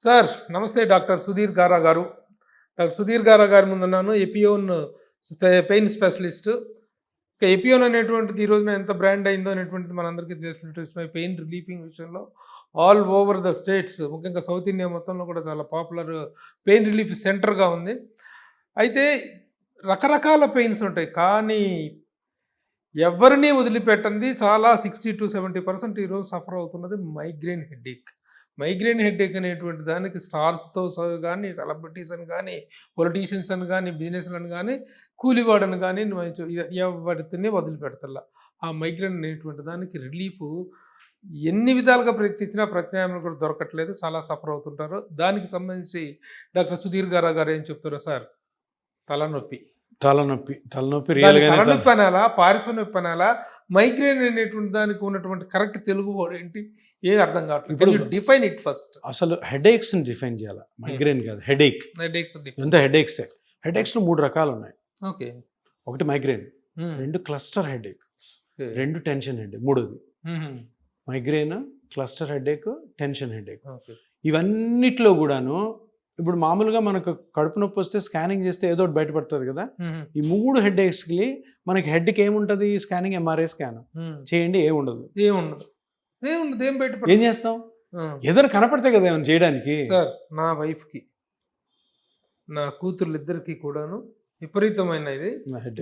Sir నమస్తే doctor Sudheer గారా గారు. డాక్టర్ సుధీర్ గారా గారి ముందున్నాను. ఎపియోన్ పెయిన్ స్పెషలిస్ట్. ఇక ఎపియోన్ అనేటువంటిది ఈ రోజున ఎంత బ్రాండ్ అయిందో అనేటువంటిది మనందరికీ తెలిసినటువంటి విషయమే. పెయిన్ రిలీఫింగ్ విషయంలో ఆల్ ఓవర్ ద స్టేట్స్, ముఖ్యంగా సౌత్ ఇండియా మొత్తంలో కూడా చాలా పాపులర్ పెయిన్ రిలీఫ్ సెంటర్‌గా ఉంది. అయితే రకరకాల పెయిన్స్ ఉంటాయి. కానీ ఎవరిని వదిలిపెట్టంది చాలా 60-70% ఈరోజు సఫర్ అవుతున్నది మైగ్రేన్ హెడ్‌ఏక్. మైగ్రేన్ హెడ్‌ఏక్ అనేటువంటి దానికి స్టార్స్‌తో గానీ, సెలబ్రిటీస్ అని గానీ, పొలిటీషియన్స్ అని గానీ, బిజినెస్‌లని గానీ, కూలివాడని గానీ ఎవరిని వదిలిపెడతల్లా. ఆ మైగ్రేన్ అనేటువంటి దానికి రిలీఫు ఎన్ని విధాలుగా ప్రయత్నించినా ప్రత్యామ్నాయం కూడా దొరకట్లేదు. చాలా సఫర్ అవుతుంటారు. దానికి సంబంధించి డాక్టర్ సుధీర్ గారు ఏం చెప్తారో సార్? తలనొప్పి. తలనొప్పి రియల్‌గానే తలనొప్పి అనాలా? పార్శ్వ నొప్పి అనాలా? మైగ్రేన్ అనేటువంటి దానికి ఉన్నటువంటి కరెక్ట్ తెలుగు వర్డ్ ఏంటి? ఏది అర్థం కావట్లేదు. Can you define it first? అసలు హెడేక్స్‌ని డిఫైన్ చేయాల. మైగ్రేన్ కాదు, హెడేక్. హెడేక్స్ అంతా హెడేక్సే. హెడేక్స్‌లో 3 రకాలు ఉన్నాయి. ఓకే. ఒకటి migraine, 2 cluster headache, 2 tension headache. మూడోది migraine, cluster headache, tension headache. Okay. ఇవన్నిట్లో కూడాను ఇప్పుడు మామూలుగా మనకు కడుపు నొప్పి వస్తే స్కానింగ్ చేస్తే ఏదో ఒకటి బయటపడుతుంది కదా. ఈ 3 హెడేక్స్‌కి మనకి హెడ్‌కి ఏముంటుంది? స్కానింగ్, ఎంఆర్ఐ స్కాన్ చేయండి, ఏముండదు. ఏముండదు. ఏం బయట ఏం చేస్తాం? ఏదైనా కనపడితే కదా ఏమైనా చేయడానికి. సార్, నా వైఫ్‌కి, నా కూతుర్లిద్దరికీ కూడాను విపరీతమైన ఇది.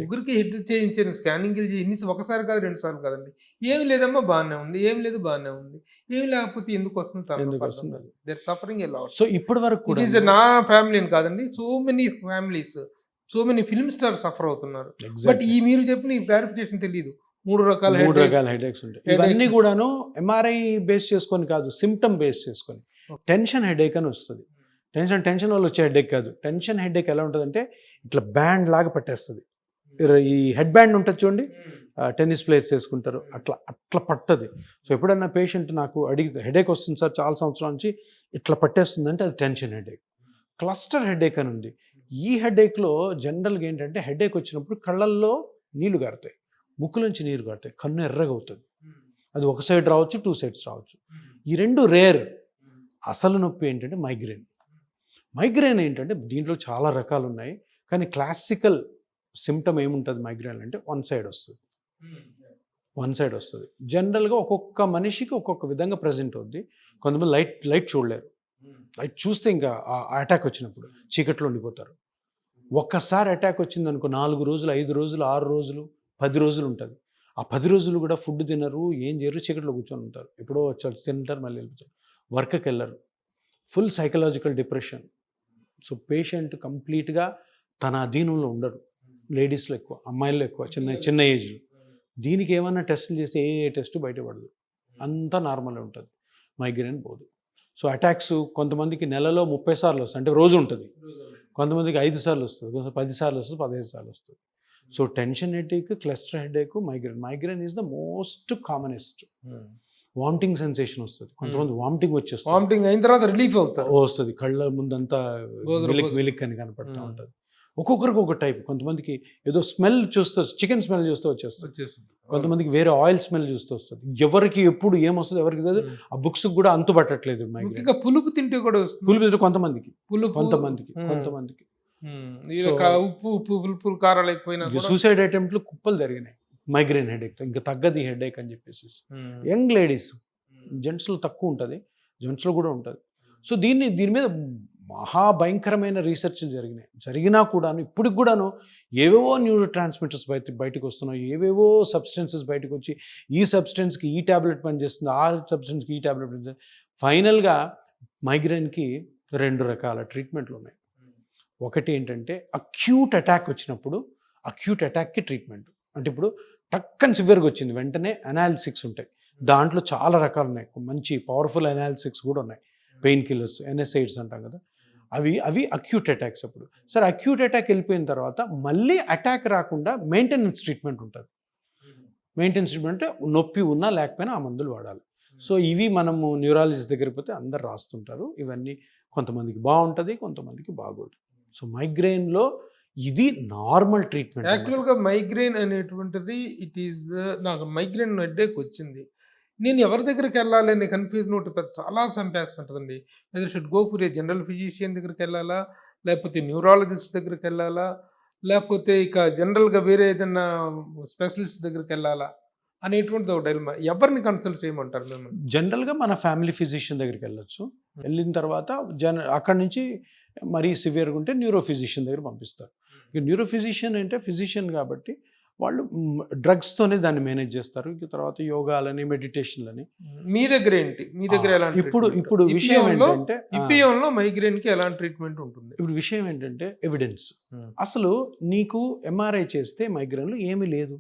ముగ్గురికి హెడ్ చేయించాను, స్కానింగ్లు చేసి ఒకసారి కాదు 2 సార్లు కాదండి. ఏమి లేదమ్మా బాగానే ఉంది, ఏం లేదు బాగానే ఉంది, ఏమి లేకపోతే ఎందుకు వస్తుంది? They are suffering a lot. So ఇప్పటి వరకు ఇట్ ఈస్ నా ఫ్యామిలీ అని కాదండి, so many families, so many film star suffer అవుతున్నారు. బట్ ఈ మీరు చెప్పిన ఈ క్లారిఫికేషన్ తెలియదు. 3 రకాల హెడేక్స్ ఉంటాయి. ఇవన్నీ కూడాను ఎంఆర్ఐ బేస్ చేసుకొని కాదు, సిమ్టమ్ బేస్ చేసుకొని. టెన్షన్ హెడేక్ అని వస్తుంది. టెన్షన్ వల్ల వచ్చే హెడేక్ కాదు. టెన్షన్ హెడేక్ ఎలా ఉంటుందంటే ఇట్లా బ్యాండ్ లాగా పట్టేస్తుంది. ఈ హెడ్ బ్యాండ్ ఉంటుంది చూడండి, టెన్నిస్ ప్లేయర్స్ వేసుకుంటారు, అట్లా పట్టది. సో ఎప్పుడన్నా పేషెంట్ నాకు అడిగితే హెడేక్ వస్తుంది సార్ చాలా సంవత్సరాల నుంచి, ఇట్లా పట్టేస్తుందంటే అది టెన్షన్ హెడేక్. క్లస్టర్ హెడేక్ అని ఉంది. ఈ హెడేక్లో జనరల్గా ఏంటంటే హెడేక్ వచ్చినప్పుడు కళ్ళల్లో నీళ్లు గారుతాయి, ముక్కులోంచి నీరు గారుతాయి, కన్ను ఎర్రగా అవుతుంది. అది ఒక సైడ్ రావచ్చు, 2 సైడ్స్ రావచ్చు. ఈ 2 రేర్. అసలు నొప్పి ఏంటంటే మైగ్రేన్. మైగ్రేన్ ఏంటంటే దీంట్లో చాలా రకాలు ఉన్నాయి, కానీ క్లాసికల్ సిమ్టమ్ ఏముంటుంది మైగ్రేన్ అంటే వన్ సైడ్ వస్తుంది. జనరల్గా ఒక్కొక్క మనిషికి ఒక్కొక్క విధంగా ప్రజెంట్ అవుద్ది. కొంతమంది లైట్ చూడలేరు. లైట్ చూస్తే ఇంకా ఆ అటాక్ వచ్చినప్పుడు చీకట్లో ఉండిపోతారు. ఒక్కసారి అటాక్ వచ్చింది అనుకో 4 రోజులు, 5 రోజులు, 6 రోజులు, 10 రోజులు ఉంటుంది. ఆ 10 రోజులు కూడా ఫుడ్ తినరు, ఏం చేయరు, చీకట్లో కూర్చొని ఉంటారు. ఎప్పుడో వచ్చి తింటారు, మళ్ళీ వెళ్ళిపోతారు, వర్క్కి వెళ్ళరు. Full psychological depression. So patient కంప్లీట్గా తన అధీనంలో ఉండడు. లేడీస్లో ఎక్కువ, అమ్మాయిల్లో ఎక్కువ, చిన్న ఏజ్లో. దీనికి ఏమన్నా టెస్టులు చేస్తే ఏ టెస్ట్ బయటపడదు, అంతా నార్మల్ ఉంటుంది. మైగ్రేన్ పోదు. సో అటాక్స్ కొంతమందికి నెలలో 30 సార్లు వస్తుంది, అంటే రోజు ఉంటుంది. కొంతమందికి 5 సార్లు వస్తుంది, 10 సార్లు వస్తుంది, 15 సార్లు వస్తుంది. So tension headache, cluster headache, migraine is the most commonest. Vomiting sensation వస్తుంది. కొంతమంది వామిటింగ్ వచ్చేస్తుంది, వామిటింగ్ అయిన తర్వాత రిలీఫ్ వస్తుంది, కళ్ళ ముందంతా వెలిక్ అని కనపడుతూ ఉంటుంది. ఒక్కొక్కరికి ఒక టైప్. కొంతమందికి ఏదో స్మెల్ చూస్తూ, చికెన్ స్మెల్ చూస్తూ వచ్చేస్తుంది. కొంతమందికి వేరే ఆయిల్ స్మెల్ చూస్తూ వస్తుంది. ఎవరికి ఎప్పుడు ఏమొస్తుంది ఎవరికి తెలియదు. ఆ బుక్స్ కూడా అంతు పట్టట్లేదు. పులుపు తింటే కూడా పులుపు తింటే కొంతమందికి ఉప్పు పులుపు కారాలు అయిపోయినా సూసైడ్ అటెంప్ట్లు కుప్పలు జరిగినాయి మైగ్రేన్ హెడేక్. ఇంకా తగ్గది హెడేక్ అని చెప్పేసి. యంగ్ లేడీస్, జెంట్స్లో తక్కువ ఉంటుంది, జెంట్స్లో కూడా ఉంటుంది. సో దీని మీద మహాభయంకరమైన రీసెర్చ్లు జరిగినా కూడాను ఇప్పటికి కూడాను ఏవేవో న్యూరో ట్రాన్స్మిటర్స్ బయటకు వస్తున్నాయి, ఏవేవో సబ్స్టెన్సెస్ బయటకు వచ్చి ఈ సబ్స్టెన్స్కి ఈ ట్యాబ్లెట్ పనిచేస్తుంది, ఆ సబ్స్టెన్స్కి ఈ ట్యాబ్లెట్ పనిచేస్తుంది. ఫైనల్గా మైగ్రేన్కి 2 రకాల ట్రీట్మెంట్లు ఉన్నాయి. ఒకటి ఏంటంటే అక్యూట్ అటాక్ వచ్చినప్పుడు అక్యూట్ అటాక్కి ట్రీట్మెంట్. అంటే ఇప్పుడు టక్కని సివియర్గా వచ్చింది వెంటనే అనాలిసిక్స్ ఉంటాయి. దాంట్లో చాలా రకాలు ఉన్నాయి, మంచి పవర్ఫుల్ అనాలిసిక్స్ కూడా ఉన్నాయి. పెయిన్ కిల్లర్స్, ఎన్ఎస్ఐడ్స్ అంటాం కదా, అవి అక్యూట్ అటాక్స్. అప్పుడు సరే అక్యూట్ అటాక్ వెళ్ళిపోయిన తర్వాత మళ్ళీ అటాక్ రాకుండా మెయింటెనెన్స్ ట్రీట్మెంట్ ఉంటుంది. మెయింటెనెన్స్ ట్రీట్మెంట్ అంటే నొప్పి ఉన్నా లేకపోయినా ఆ మందులు వాడాలి. సో ఇవి మనము న్యూరాలజిస్ట్ దగ్గరికి పోతే అందరు రాస్తుంటారు. ఇవన్నీ కొంతమందికి బాగుంటుంది, కొంతమందికి బాగోదు. సో మైగ్రేన్లో ఇది నార్మల్ ట్రీట్మెంట్. యాక్చువల్గా మైగ్రేన్ అనేటువంటిది ఇట్ ఈస్ నాకు మైగ్రేన్ హెడేక్ వచ్చింది. నేను ఎవరి దగ్గరికి వెళ్ళాలి అనే కన్ఫ్యూజన్ ఒకటి చాలా చంపేస్తుంటుందండి. Whether should go for a general physician దగ్గరికి వెళ్ళాలా, లేకపోతే న్యూరాలజిస్ట్ దగ్గరికి వెళ్ళాలా, లేకపోతే ఇక జనరల్గా వేరే ఏదైనా స్పెషలిస్ట్ దగ్గరికి వెళ్ళాలా అనేటువంటిది ఒక డైలమా. ఎవరిని కన్సల్ట్ చేయమంటారు మిమ్మల్ని? జనరల్గా మన ఫ్యామిలీ ఫిజిషియన్ దగ్గరికి వెళ్ళొచ్చు. వెళ్ళిన తర్వాత అక్కడి నుంచి మరీ సివియర్గా ఉంటే న్యూరో ఫిజిషియన్ దగ్గర పంపిస్తారు. ఇక న్యూరో ఫిజిషియన్ అంటే ఫిజిషియన్ కాబట్టి వాళ్ళు డ్రగ్స్తోనే దాన్ని మేనేజ్ చేస్తారు. ఇక తర్వాత యోగాలని, మెడిటేషన్లని. మీ దగ్గర ఏంటి? మీ దగ్గర ఎలాంటి ఇప్పుడు విషయం ఏంటంటే ఇపియోన్లో మైగ్రేన్కి ఎలాంటి ట్రీట్మెంట్ ఉంటుంది? ఇప్పుడు విషయం ఏంటంటే ఎవిడెన్స్. అసలు నీకు ఎంఆర్ఐ చేస్తే మైగ్రేన్లో ఏమీ లేదు.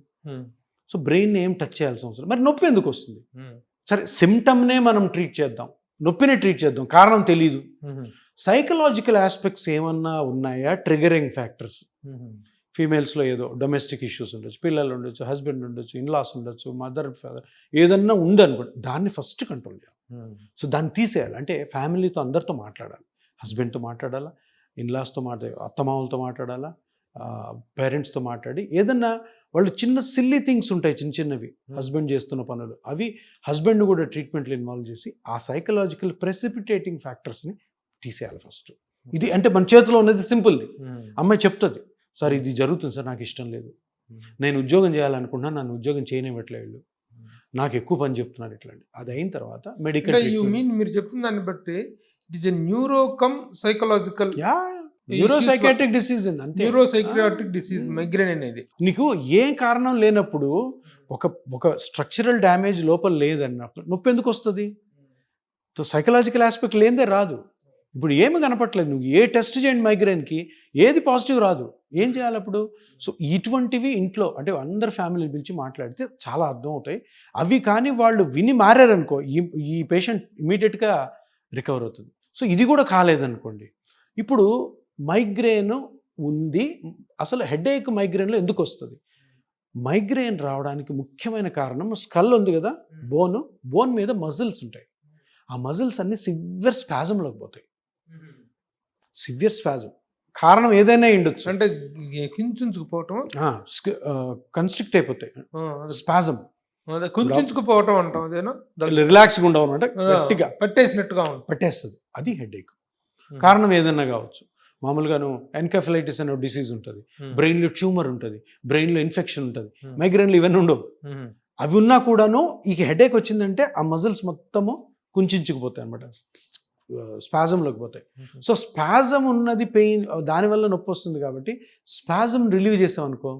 సో బ్రెయిన్ ఏం టచ్ చేయాల్సిన అవసరం, మరి నొప్పి ఎందుకు వస్తుంది? సరే, సిమ్టమ్నే మనం ట్రీట్ చేద్దాం, నొప్పినే ట్రీట్ చేద్దాం, కారణం తెలీదు. సైకలాజికల్ ఆస్పెక్ట్స్ ఏమన్నా ఉన్నాయా? Triggering factors. ఫీమేల్స్లో ఏదో డొమెస్టిక్ ఇష్యూస్ ఉండొచ్చు, పిల్లలు ఉండొచ్చు, హస్బెండ్ ఉండొచ్చు, ఇన్లాస్ ఉండొచ్చు, మదర్ ఫాదర్ ఏదన్నా ఉందనుకోండి, దాన్ని ఫస్ట్ కంట్రోల్ చేయాలి. సో దాన్ని తీసేయాలి. అంటే ఫ్యామిలీతో అందరితో మాట్లాడాలి. హస్బెండ్తో మాట్లాడాలా, ఇన్లాస్తో మాట్లాడాలి, అత్తమామలతో మాట్లాడాలా, పేరెంట్స్తో మాట్లాడి ఏదన్నా వాళ్ళు చిన్న సిల్లీ థింగ్స్ ఉంటాయి, చిన్న చిన్నవి హస్బెండ్ చేస్తున్న పనులు, అవి హస్బెండ్ కూడా ట్రీట్మెంట్లో ఇన్వాల్వ్ చేసి ఆ సైకలాజికల్ ప్రెసిపిటేటింగ్ ఫ్యాక్టర్స్ని తీసేయాలి ఫస్ట్. ఇది అంటే మన చేతిలో ఉన్నది సింపుల్ది. అమ్మాయి చెప్తుంది, సార్ ఇది జరుగుతుంది సార్, నాకు ఇష్టం లేదు, నేను ఉద్యోగం చేయాలనుకుంటున్నాను, నన్ను ఉద్యోగం చేయనివ్వట్లేదు, నాకు ఎక్కువ పని చెప్తున్నారు, ఇట్లాంటి. అది అయిన తర్వాత మెడికల్. మీరు చెప్తున్న దాన్ని బట్టి it is a neuro cum psychological neuropsychiatric disease. Neuropsychiatric disease migraine అనేది. నీకు ఏ కారణం లేనప్పుడు ఒక స్ట్రక్చరల్ డ్యామేజ్ లోపల లేదన్నప్పుడు నొప్పి ఎందుకు వస్తుంది? సైకలాజికల్ ఆస్పెక్ట్ లేనిదే రాదు. ఇప్పుడు ఏమి కనపట్లేదు, నువ్వు ఏ టెస్ట్ చేయండి మైగ్రేన్కి, ఏది పాజిటివ్ రాదు, ఏం చేయాలి అప్పుడు? సో ఇటువంటివి ఇంట్లో అంటే అందరు ఫ్యామిలీ పిలిచి మాట్లాడితే చాలా అర్థం అవుతాయి. అవి కానీ వాళ్ళు విని మారారనుకో, ఈ పేషెంట్ ఇమీడియట్గా రికవర్ అవుతుంది. సో ఇది కూడా కాలేదనుకోండి, ఇప్పుడు మైగ్రేన్ ఉంది, అసలు హెడేక్ మైగ్రేన్లో ఎందుకు వస్తుంది? మైగ్రేన్ రావడానికి ముఖ్యమైన కారణం స్కల్ ఉంది కదా, బోన్ మీద మజిల్స్ ఉంటాయి. ఆ మజిల్స్ అన్ని సివియర్ స్పాజంలోకి పోతాయి. సివియర్ స్పాజం కారణం ఏదైనా ఉండొచ్చు, అంటే కించుకుపోవటం, కన్స్ట్రిక్ట్ అయిపోతాయి, స్పాజం, కుంచుకుపోవటం అంటాం, అదేనా రిలాక్స్గా ఉండవు అంటే గట్టిగా పట్టేసినట్టుగా పట్టేస్తుంది, అది హెడేక్. కారణం ఏదైనా కావచ్చు. మామూలుగాను ఎన్కెఫలైటిస్ అనే డిసీజ్ ఉంటుంది, బ్రెయిన్లో ట్యూమర్ ఉంటుంది, బ్రెయిన్లో ఇన్ఫెక్షన్ ఉంటుంది, మైగ్రేన్లు ఇవన్నీ ఉండవు. అవి ఉన్నా కూడాను ఈ హెడేక్ వచ్చిందంటే ఆ మజిల్స్ మొత్తము కుంచుకుపోతాయి అనమాట, స్పాజంలోకి పోతాయి. సో స్పాజం ఉన్నది పెయిన్, దానివల్ల నొప్పి వస్తుంది కాబట్టి స్పాజం రిలీవ్ చేసామనుకో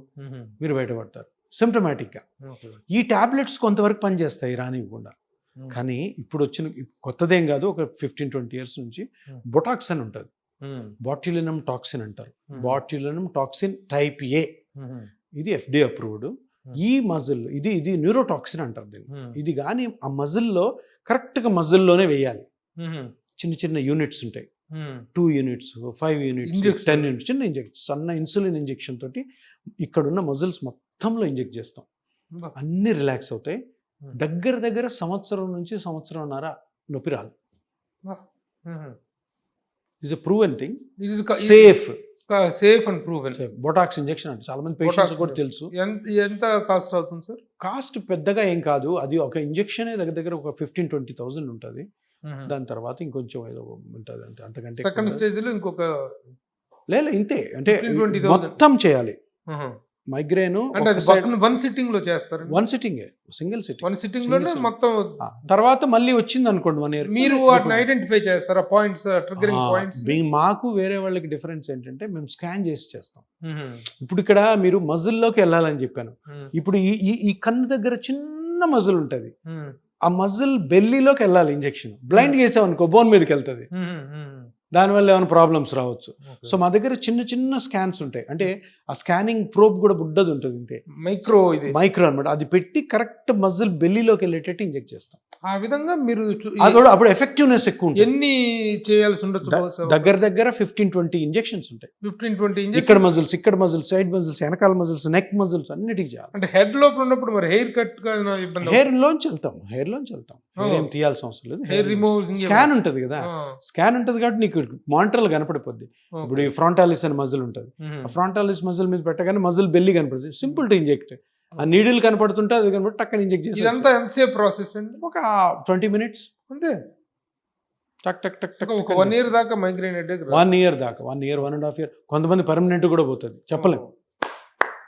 మీరు బయటపడతారు సిమ్టమాటిక్గా. ఈ టాబ్లెట్స్ కొంతవరకు పనిచేస్తాయి రానివ్వకుండా, కానీ ఇప్పుడు వచ్చిన కొత్తదేం కాదు, ఒక 15-20 years నుంచి బొటాక్స్ అని ఉంటుంది, బాట్యులినం టాక్సిన్ అంటారు, బాట్యులినం టాక్సిన్ టైప్ ఏ, ఇది FDA అప్రూవ్డ్. ఈ మజిల్ ఇది న్యూరోటాక్సిన్ అంటారు దీన్ని. ఇది కానీ ఆ మజిల్లో కరెక్ట్గా మజిల్లోనే వేయాలి. చిన్న చిన్న యూనిట్స్ ఉంటాయి, 2 units, 5 units, 10 units, చిన్న ఇంజెక్షన్, సన్న ఇన్సులిన్ ఇంజెక్షన్ తోటి ఇక్కడున్న మజిల్స్ మొత్తంలో ఇంజెక్ట్ చేస్తాం, అన్నీ రిలాక్స్ అవుతాయి. దగ్గర సంవత్సరం నుంచి సంవత్సరంన్నర నొప్పి రాదు. It's a proven thing, safe and proven. Botox injection అంటే చాలా మంది పేషెంట్స్ కూడా తెలుసు. ఎంత కాస్ట్ అవుతుంది సార్? కాస్ట్ పెద్దగా ఏం కాదు, అది ఒక ఇంజెక్షనే దగ్గర ఒక 15-20,000 ఉంటుంది. దాని తర్వాత ఇంకొంచెం ఏదో ఉంటుంది అంటే, అంతకంటే సెకండ్ స్టేజ్ లో ఇంకొక లేదు, ఇంతే. అంటే మొత్తం చేయాలి మైగ్రేన్ అంటే వన్ సిట్టింగ్ లో చేస్తారు. సింగిల్ సిట్టింగ్ లోనే మొత్తం. తర్వాత మళ్ళీ వచ్చింది అనుకోండి 1 year, మీరు వాటిని ఐడెంటిఫై చేస్తారా, పాయింట్స్, ట్రిగ్గరింగ్ పాయింట్స్? మాకు వేరే వాళ్ళకి డిఫరెన్స్ ఏంటంటే మేము స్కాన్ చేసి చేస్తాం. ఇప్పుడు ఇక్కడ మీరు మజిల్లోకి వెళ్ళాలని చెప్పాను, ఇప్పుడు ఈ కన్ను దగ్గర చిన్న మజిల్ ఉంటుంది, ఆ మజిల్ బెల్లీలోకి వెళ్ళాలి ఇంజెక్షన్. బ్లైండ్ చేసామనుకో బోన్ మీదకి వెళ్తుంది, దానివల్ల ఏమైనా ప్రాబ్లమ్స్ రావచ్చు. సో మా దగ్గర చిన్న స్కాన్స్ ఉంటాయి, అంటే ఆ స్కానింగ్ ప్రోబ్ కూడా బుడ్డది ఉంటుంది, ఇంతే మైక్రో అనమాట. అది పెట్టి కరెక్ట్ మజిల్ బెల్లీలోకి వెళ్ళేటట్టు ఇంజెక్ట్ చేస్తాం. ఆ విధంగా మీరు అప్పుడు ఎఫెక్టివ్నెస్ ఎక్కువ ఉంటుంది. ఎన్ని చేయాల్సి ఉండొచ్చు? దగ్గర 15-20 ఇంజెక్షన్స్ ఉంటాయి. 15-20 ఇక్కడ మజిల్స్, సైడ్ మజిల్స్, వెనకాల మజిల్స్, నెక్ మజిల్స్ అన్నిటికి చేయాలి. అంటే హెడ్ లోపల ఉన్నప్పుడు మరి హెయిర్ కట్ హెయిర్ లోంచి వెళ్తాం, ఏం తీయాల్సిన అవసరం లేదు. హెయిర్ రిమూవ్ స్కాన్ ఉంటుంది కదా, స్కాన్ ఉంటుంది కాబట్టి నీకు మానిటర్లు కనపడిపోద్ది. ఇప్పుడు ఈ ఫ్రాంటాలిస్ అనే మజిల్ ఉంటుంది, ఆ ఫ్రాంటాలిస్ మజిల్ మీద పెట్టగానే మజిల్ బెల్లి కనపడుతుంది, సింపుల్ టు ఇంజెక్ట్. ఆ నీడిల్ కనపడుతుంటే అది కనబడి టక్కని ఇంజెక్ట్ చేసి ఇదంతా ఎంతసేపు ప్రాసెస్ అండి? ఒక 20 minutes అంతే. టక్ టక్ టక్ టక్ ఒక 1 year దాకా మైగ్రేన్ హెడేక్ 1 year దాకా 1 year 1.5 year కొంతమంది పర్మనెంట్ కూడా పోతుంది చెప్పలేము.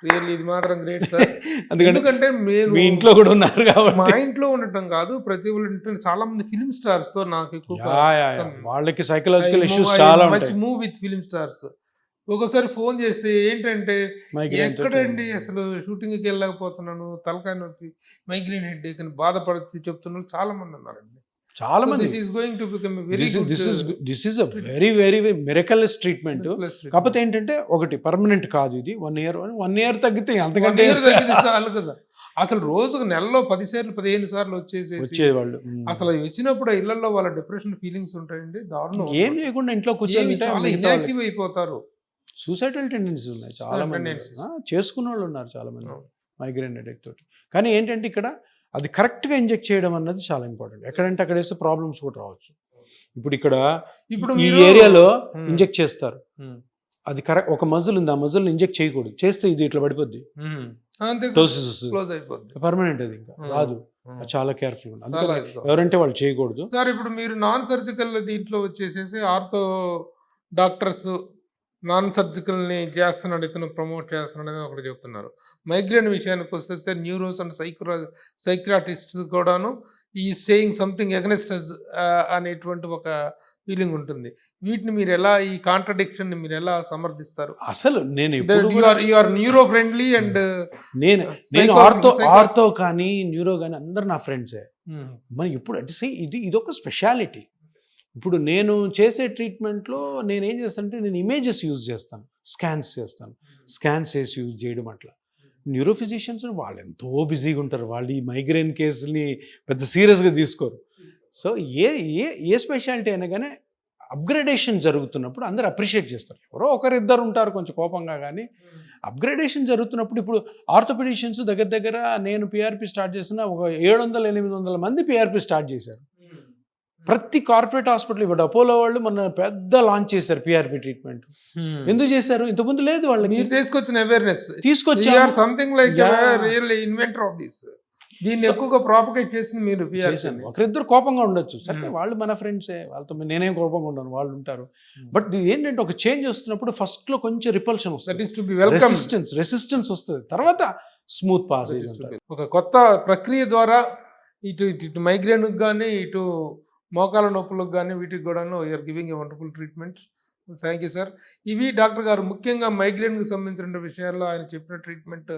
రియల్లీ ఇది మాత్రం గ్రేట్ సార్. ఎందుకంటే ఎందుకంటే మీ ఇంట్లో కూడా ఉన్నారు మా కాబట్టి ఇంట్లో ఉండటం కాదు, ప్రతి ఒళ్ళు ఇంట్లో చాలా మంది ఫిల్మ్ స్టార్స్ తో నాకు వాళ్ళకి సైకలాజికల్ ఇష్యూస్ చాలా ఉంటాయి. Move with film stars. ఒక్కోసారి ఫోన్ చేస్తే ఏంటంటే ఎక్కడండి అసలు షూటింగ్కి వెళ్ళలేకపోతున్నాను, తలకాయ నొప్పి, మైగ్రేన్ హెడేక్ అని బాధపడుతూ చెప్తున్నారు చాలా మంది ఉన్నారండి. చాలా మంది this is going to become very this is a very very miraculous treatment. కాకపోతే ఏంటంటే ఒకటి పర్మనెంట్ కాదు ఇది. 1 year తగ్గితే అంతకంటే చాలు కదా. అసలు రోజుకు నెలలో 10 సార్లు 15 సార్లు వచ్చేవాళ్ళు. అసలు వచ్చినప్పుడు ఇళ్లలో వాళ్ళ డిప్రెషన్ ఫీలింగ్స్ ఉంటాయండి, దారుణం. ఏం చేయకుండా ఇంట్లో కూర్చొని చాలా ఇన్యాక్టివ్ అయిపోతారు. సూసైడల్ టెండెన్సీస్ ఉన్నాయి చాలా మంది, చేసుకున్న వాళ్ళు ఉన్నారు చాలా మంది మైగ్రేన్ హెడేక్ తోటి. కానీ ఏంటంటే ఇక్కడ అది కరెక్ట్గా ఇంజెక్ట్ చేయడం అన్నది చాలా ఇంపార్టెంట్. ఎక్కడంటే అక్కడ వేస్తే ప్రాబ్లమ్స్ కూడా రావచ్చు. ఇప్పుడు ఈ ఏరియాలో ఇంజెక్ట్ చేస్తారు, అది కరెక్ట్ ఒక మజిల్ ఉంది, ఆ మజిల్ ఇంజెక్ట్ చేయకూడదు, చేస్తే ఇది ఇట్లా పడిపోద్ది, పర్మనెంట్ అది ఇంకా రాదు. చాలా కేర్ఫుల్ ఉంది, అందుకే ఎవరంటే వాళ్ళు చేయకూడదు. సార్ ఇప్పుడు మీరు నాన్ సర్జికల్ దీంట్లో వచ్చేసేసి ఆర్థో డాక్టర్స్ నాన్ సర్జికల్ని చేస్తున్నాడు, ఇతను ప్రమోట్ చేస్తున్నాడు అని ఒకటి చెప్తున్నారు. మైగ్రేన్ విషయానికి వస్తే న్యూరోస్ అండ్ సైక్రాటిస్ట్ కూడాను ఈ సేయింగ్ సంథింగ్ అగెన్స్ట్ అనేటువంటి ఒక ఫీలింగ్ ఉంటుంది. వీటిని మీరు ఎలా, ఈ కాంట్రడిక్షన్ ని మీరు ఎలా సమర్థిస్తారు? అసలు నేను న్యూరో ఫ్రెండ్లీ అండ్ నేను ఆర్థో కానీ న్యూరో కానీ అందరు నా ఫ్రెండ్సే. మనం ఇప్పుడు అంటే ఇది ఒక స్పెషాలిటీ. ఇప్పుడు నేను చేసే ట్రీట్మెంట్లో నేను ఏం చేస్తానంటే నేను ఇమేజెస్ యూజ్ చేస్తాను, స్కాన్స్ చేసి యూజ్ చేయడం. అట్లా న్యూరో ఫిజిషియన్స్ వాళ్ళు ఎంతో బిజీగా ఉంటారు, వాళ్ళు ఈ మైగ్రేన్ కేసుని పెద్ద సీరియస్గా తీసుకోరు. సో ఏ స్పెషాలిటీ అయినా కానీ అప్గ్రేడేషన్ జరుగుతున్నప్పుడు అందరు అప్రిషియేట్ చేస్తారు. ఎవరో ఒకరిద్దరు ఉంటారు కొంచెం కోపంగా, కానీ అప్గ్రేడేషన్ జరుగుతున్నప్పుడు ఇప్పుడు ఆర్థోపెడిషియన్స్ దగ్గర నేను పిఆర్పి స్టార్ట్ చేసిన ఒక 700-800 మంది పిఆర్పి స్టార్ట్ చేశారు. ప్రతి కార్పొరేట్ హాస్పిటల్, ఇప్పుడు అపోలో వాళ్ళు మన పెద్ద లాంచ్ చేశారు పిఆర్పి ట్రీట్మెంట్. ఎందుకు చేశారు? ఇంతకుముందు లేదు వాళ్ళకి. మీరు తీసుకొచ్చిన అవేర్నెస్ తీసుకొచ్చారు, something like real inventor of this. దీన్ని ఎక్కువగా ప్రాపగేట్ చేసింది మీరు. ఒకరిద్దరు కోపంగా ఉండొచ్చు, సరే వాళ్ళు మన ఫ్రెండ్సే, వాళ్ళతో నేనేం కోపంగా ఉండను, వాళ్ళు ఉంటారు. బట్ ఏంటంటే ఒక చేంజ్ వస్తున్నప్పుడు ఫస్ట్ లో కొంచెం రిపల్షన్ వస్తుంది, రెసిస్టెన్స్ వస్తుంది, తర్వాత స్మూత్ పాసేజ్ ఉంటుంది. ఒక కొత్త ప్రక్రియ ద్వారా ఇటు మైగ్రేన్ కానీ ఇటు మోకాల నొప్పులకు కానీ వీటికి కూడాను you're giving a wonderful treatment. Thank you sir. ఇవి డాక్టర్ గారు ముఖ్యంగా మైగ్రేన్కి సంబంధించిన విషయాల్లో ఆయన చెప్పిన ట్రీట్మెంట్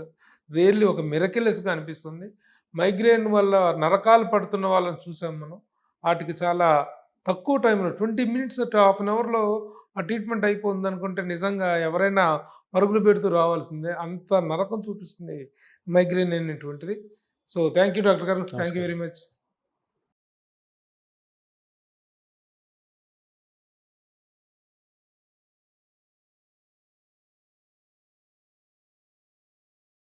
రియల్లీ ఒక మిరకిలెస్గా అనిపిస్తుంది. మైగ్రేన్ వల్ల నరకాలు పడుతున్న వాళ్ళని చూసాం మనం. వాటికి చాలా తక్కువ టైంలో 20 minutes హాఫ్ అన్ అవర్లో ఆ ట్రీట్మెంట్ అయిపోతుంది అనుకుంటే నిజంగా ఎవరైనా పరుగులు పెడుతూ రావాల్సిందే, అంత నరకం చూపిస్తుంది మైగ్రేన్ అనేటువంటిది. సో థ్యాంక్ యూ డాక్టర్ గారు, థ్యాంక్ యూ వెరీ మచ్.